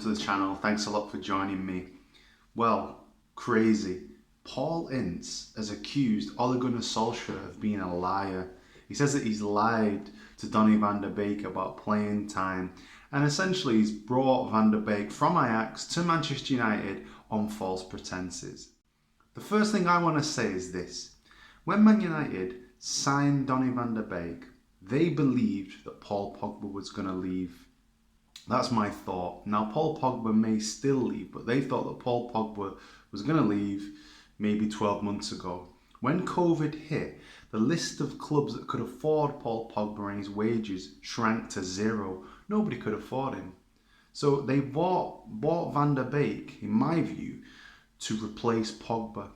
to the channel. Thanks a lot for joining me. Well, crazy. Paul Ince has accused Ole Gunnar Solskjaer of being a liar. He says that he's lied to Donny van de Beek about playing time, and essentially he's brought Van de Beek from Ajax to Manchester United on false pretenses. The first thing I want to say is this. When Man United signed Donny van de Beek, they believed that Paul Pogba was going to leave. That's my thought. Now, Paul Pogba may still leave, but they thought that Paul Pogba was going to leave maybe 12 months ago. When COVID hit, the list of clubs that could afford Paul Pogba and his wages shrank to zero. Nobody could afford him. So they bought Van de Beek, in my view, to replace Pogba.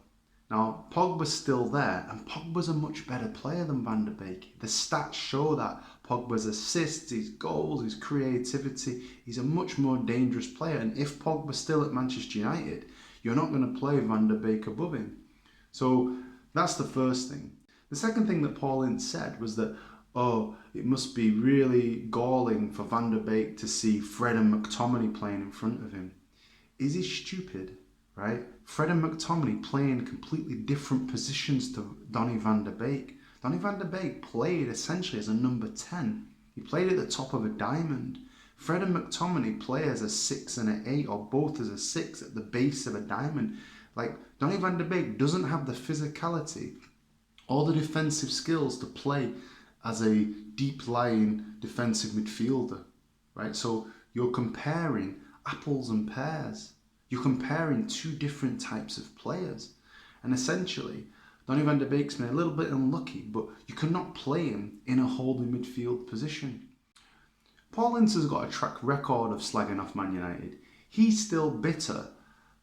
Now, Pogba's still there, and Pogba's a much better player than Van de Beek. The stats show that. Pogba's assists, his goals, his creativity, he's a much more dangerous player. And if Pogba's still at Manchester United, you're not going to play Van de Beek above him. So that's the first thing. The second thing that Paul Ince said was that, it must be really galling for Van de Beek to see Fred and McTominay playing in front of him. Is he stupid? Right? Fred and McTominay play in completely different positions to Donny van de Beek. Donny van de Beek played essentially as a number 10. He played at the top of a diamond. Fred and McTominay play as a 6 and an 8, or both as a 6 at the base of a diamond. Like, Donny van de Beek doesn't have the physicality or the defensive skills to play as a deep-lying defensive midfielder. Right? So you're comparing apples and pears. You're comparing two different types of players. And essentially, Donny van de Beek's been a little bit unlucky, but you cannot play him in a holding midfield position. Paul Ince has got a track record of slagging off Man United. He's still bitter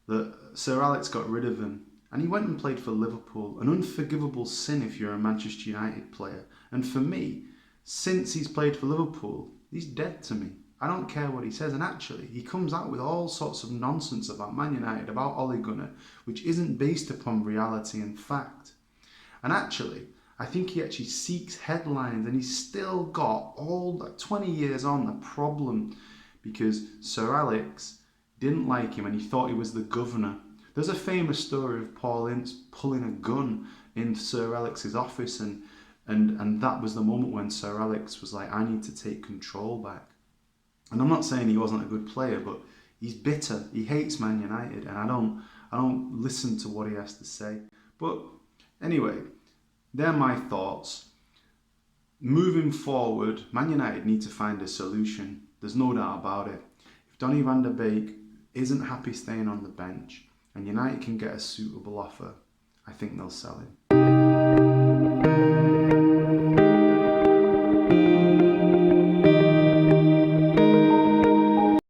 that Sir Alex got rid of him, and he went and played for Liverpool. An unforgivable sin if you're a Manchester United player. And for me, since he's played for Liverpool, he's dead to me. I don't care what he says, and actually he comes out with all sorts of nonsense about Man United, about Ole Gunnar, which isn't based upon reality and fact. And actually, I think he actually seeks headlines, and he's still got all that 20 years on the problem because Sir Alex didn't like him and he thought he was the governor. There's a famous story of Paul Ince pulling a gun in Sir Alex's office, and that was the moment when Sir Alex was like, I need to take control back. And I'm not saying he wasn't a good player, but he's bitter. He hates Man United, and I don't listen to what he has to say. But anyway, they're my thoughts. Moving forward, Man United need to find a solution. There's no doubt about it. If Donny van de Beek isn't happy staying on the bench and United can get a suitable offer, I think they'll sell him.